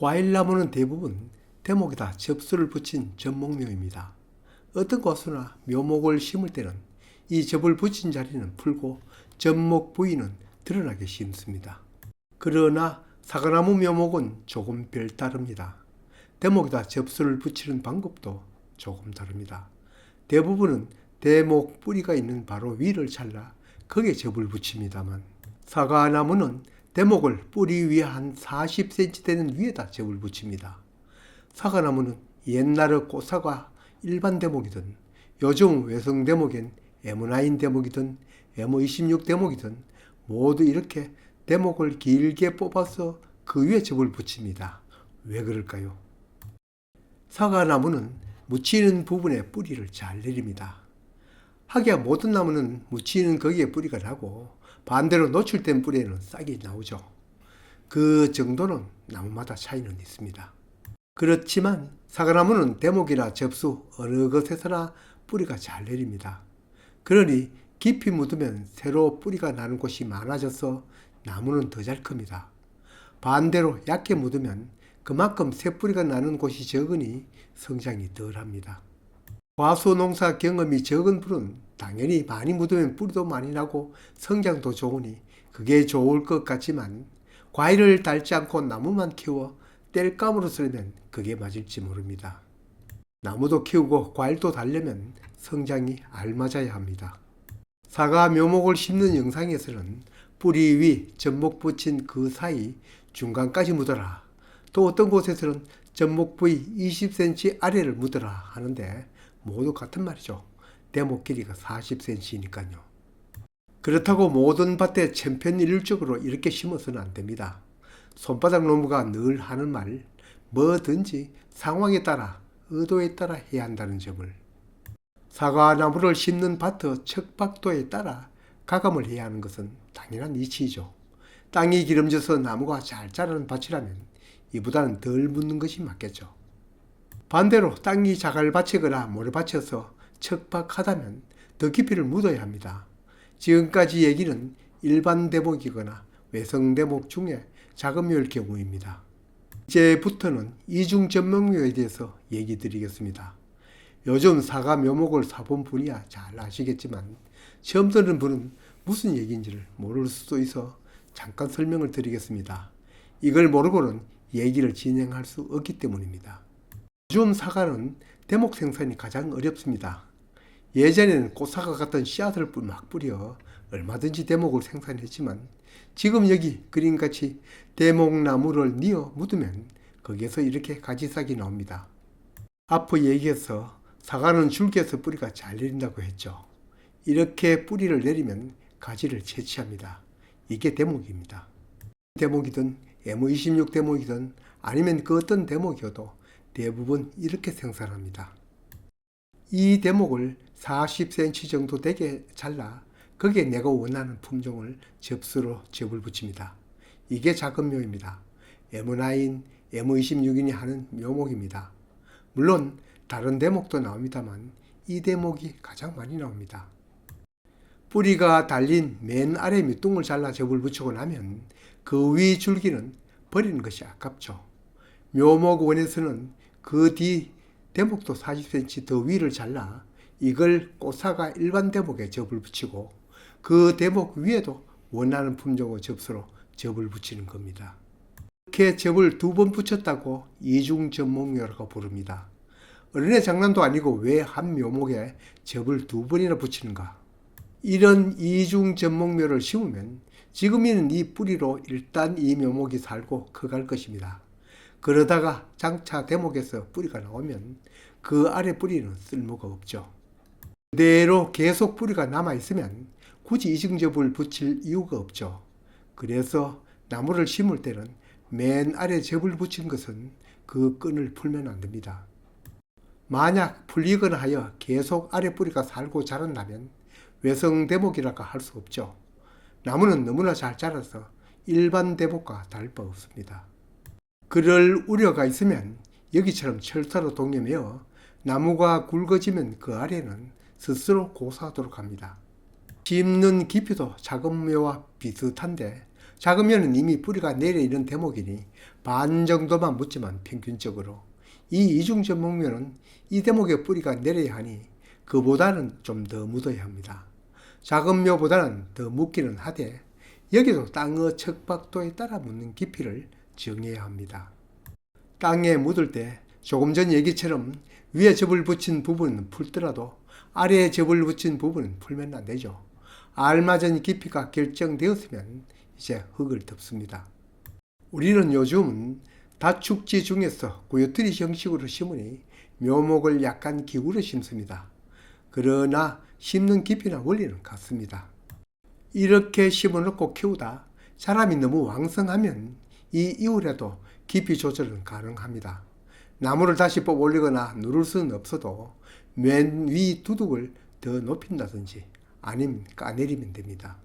과일나무는 대부분 대목에다 접수를 붙인 접목묘입니다. 어떤 과수나 묘목을 심을 때는 이 접을 붙인 자리는 풀고 접목 부위는 드러나게 심습니다. 그러나 사과나무 묘목은 조금 별다릅니다. 대목에다 접수를 붙이는 방법도 조금 다릅니다. 대부분은 대목 뿌리가 있는 바로 위를 잘라 거기에 접을 붙입니다만, 사과나무는 대목을 뿌리 위에 한 40cm 되는 위에다 접을 붙입니다. 사과나무는 옛날의 꽃사과 일반 대목이든 요즘 외성 대목인 M9 대목이든 M26 대목이든 모두 이렇게 대목을 길게 뽑아서 그 위에 접을 붙입니다. 왜 그럴까요? 사과나무는 묻히는 부분에 뿌리를 잘 내립니다. 하기야 모든 나무는 묻히는 거기에 뿌리가 나고 반대로 노출된 뿌리에는 싹이 나오죠. 그 정도는 나무마다 차이는 있습니다. 그렇지만 사과나무는 대목이나 접수 어느 것에서나 뿌리가 잘 내립니다. 그러니 깊이 묻으면 새로 뿌리가 나는 곳이 많아져서 나무는 더 잘 큽니다. 반대로 얕게 묻으면 그만큼 새 뿌리가 나는 곳이 적으니 성장이 덜합니다. 과수농사 경험이 적은 분은 당연히 많이 묻으면 뿌리도 많이 나고 성장도 좋으니 그게 좋을 것 같지만, 과일을 달지 않고 나무만 키워 땔감으로 쓰려면 그게 맞을지 모릅니다. 나무도 키우고 과일도 달려면 성장이 알맞아야 합니다. 사과 묘목을 심는 영상에서는 뿌리 위 접목 붙인 그 사이 중간까지 묻어라, 또 어떤 곳에서는 접목 부위 20cm 아래를 묻어라 하는데 모두 같은 말이죠. 대목 길이가 40cm니까요. 그렇다고 모든 밭에 천편일률적으로 이렇게 심어서는 안 됩니다. 손바닥 농부가 늘 하는 말, 뭐든지 상황에 따라 의도에 따라 해야 한다는 점을, 사과나무를 심는 밭의 척박도에 따라 가감을 해야 하는 것은 당연한 이치이죠. 땅이 기름져서 나무가 잘 자라는 밭이라면 이보다는 덜 묻는 것이 맞겠죠. 반대로 땅이 자갈밭이거나 모래밭이어서 척박하다면 더 깊이를 묻어야 합니다. 지금까지 얘기는 일반 대목이거나 외성 대목 중에 작은 묘일 경우입니다. 이제부터는 이중 접목묘에 대해서 얘기 드리겠습니다. 요즘 사과 묘목을 사본 분이야 잘 아시겠지만 처음 듣는 분은 무슨 얘기인지를 모를 수도 있어 잠깐 설명을 드리겠습니다. 이걸 모르고는 얘기를 진행할 수 없기 때문입니다. 요즘 사과는 대목 생산이 가장 어렵습니다. 예전에는 꽃사과 같은 씨앗을 막 뿌려 얼마든지 대목을 생산했지만 지금 여기 그림같이 대목나무를 뉘어 묻으면 거기에서 이렇게 가지싹이 나옵니다. 앞서 얘기해서 사과는 줄기에서 뿌리가 잘 내린다고 했죠. 이렇게 뿌리를 내리면 가지를 채취합니다. 이게 대목입니다. 대목이든 M26 대목이든 아니면 그 어떤 대목이어도 대부분 이렇게 생산합니다. 이 대목을 40cm 정도 되게 잘라 거기에 내가 원하는 품종을 접수로 접을 붙입니다. 이게 작은 묘입니다. M9, M26이니 하는 묘목입니다. 물론 다른 대목도 나옵니다만 이 대목이 가장 많이 나옵니다. 뿌리가 달린 맨 아래 밑둥을 잘라 접을 붙이고 나면 그 위 줄기는 버리는 것이 아깝죠. 묘목원에서는 그 뒤 대목도 40cm 더 위를 잘라 이걸 꽃사과 일반 대목에 접을 붙이고 그 대목 위에도 원하는 품종의 접수로 접을 붙이는 겁니다. 이렇게 접을 2번 붙였다고 이중 접목묘라고 부릅니다. 어린애 장난도 아니고 왜 한 묘목에 접을 2번이나 붙이는가? 이런 이중 접목묘를 심으면 지금 있는 이 뿌리로 일단 이 묘목이 살고 커갈 것입니다. 그러다가 장차 대목에서 뿌리가 나오면 그 아래 뿌리는 쓸모가 없죠. 그대로 계속 뿌리가 남아있으면 굳이 이중접을 붙일 이유가 없죠. 그래서 나무를 심을 때는 맨 아래 접을 붙인 것은 그 끈을 풀면 안 됩니다. 만약 풀리거나 하여 계속 아래 뿌리가 살고 자란다면 외성 대목이라고 할 수 없죠. 나무는 너무나 잘 자라서 일반 대목과 다를 바 없습니다. 그럴 우려가 있으면 여기처럼 철사로 동여매어 나무가 굵어지면 그 아래는 스스로 고사하도록 합니다. 심는 깊이도 작은 묘와 비슷한데 작은 묘는 이미 뿌리가 내려있는 대목이니 반 정도만 묻지만 평균적으로 이 이중접목묘는 이 대목에 뿌리가 내려야 하니 그보다는 좀 더 묻어야 합니다. 작은 묘보다는 더 묻기는 하되 여기도 땅의 척박도에 따라 묻는 깊이를 정해야 합니다. 땅에 묻을 때 조금 전 얘기처럼 위에 접을 붙인 부분은 풀더라도 아래에 접을 붙인 부분은 풀면 안 되죠. 알맞은 깊이가 결정되었으면 이제 흙을 덮습니다. 우리는 요즘은 다축지 중에서 구여트리 형식으로 심으니 묘목을 약간 기울여 심습니다. 그러나 심는 깊이나 원리는 같습니다. 이렇게 심어놓고 키우다 사람이 너무 왕성하면 이 이후에도 깊이 조절은 가능합니다. 나무를 다시 뽑아 올리거나 누를 수는 없어도 맨 위 두둑을 더 높인다든지 아니면 까내리면 됩니다.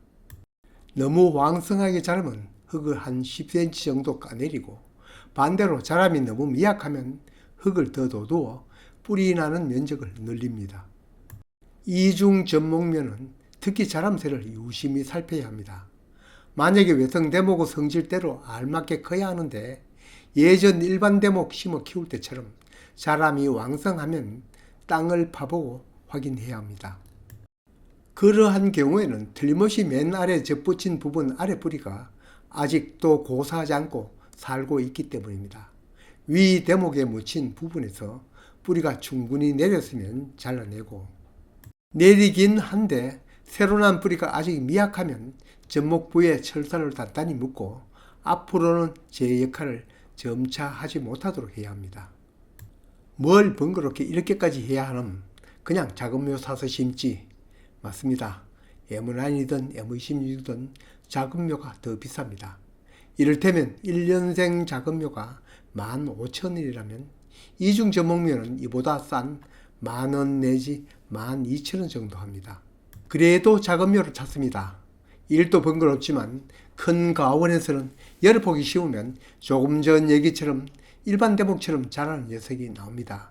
너무 왕성하게 자라면 흙을 한 10cm 정도 까내리고 반대로 자람이 너무 미약하면 흙을 더 돋우어 뿌리 나는 면적을 늘립니다. 이중 접목면은 특히 자람새를 유심히 살펴야 합니다. 만약에 외성 대목의 성질대로 알맞게 커야 하는데 예전 일반 대목 심어 키울 때처럼 자람이 왕성하면 땅을 파보고 확인해야 합니다. 그러한 경우에는 틀림없이 맨 아래 접붙인 부분 아래 뿌리가 아직도 고사하지 않고 살고 있기 때문입니다. 위 대목에 묻힌 부분에서 뿌리가 충분히 내렸으면 잘라내고 내리긴 한데 새로 난 뿌리가 아직 미약하면 접목 부위에 철사를 단단히 묶고 앞으로는 제 역할을 점차 하지 못하도록 해야 합니다. 뭘 번거롭게 이렇게까지 해야 하는 그냥 작은 묘 사서 심지. 맞습니다. M9이든 M26이든 작은 묘가 더 비쌉니다. 이를테면 1년생 작은 묘가 15,000원이라면 이중 접목묘는 이보다 싼 10,000원 내지 12,000원 정도 합니다. 그래도 작은 묘를 찾습니다. 일도 번거롭지만 큰 가원에서는 여러 폭이 심으면 조금 전 얘기처럼 일반 대목처럼 자라는 녀석이 나옵니다.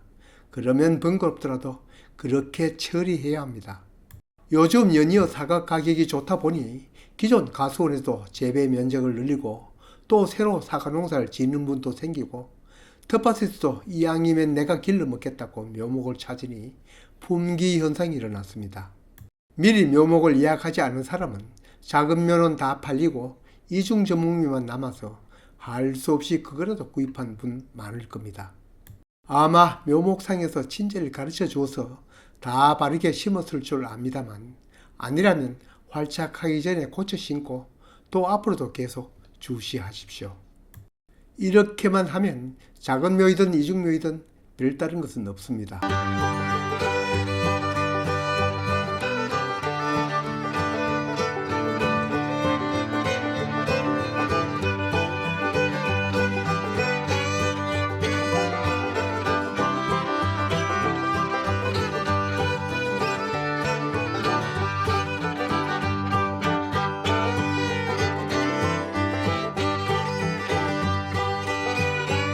그러면 번거롭더라도 그렇게 처리해야 합니다. 요즘 연이어 사과 가격이 좋다 보니 기존 가수원에도 재배 면적을 늘리고 또 새로 사과 농사를 짓는 분도 생기고 텃밭에서도 이왕이면 내가 길러 먹겠다고 묘목을 찾으니 품귀 현상이 일어났습니다. 미리 묘목을 예약하지 않은 사람은 작은 묘는 다 팔리고 이중 접목묘만 남아서 할 수 없이 그거라도 구입한 분 많을 겁니다. 아마 묘목상에서 친제를 가르쳐 주어서 다 바르게 심었을 줄 압니다만 아니라면 활착하기 전에 고쳐 심고 또 앞으로도 계속 주시하십시오. 이렇게만 하면 작은 묘이든 이중묘이든 별다른 것은 없습니다.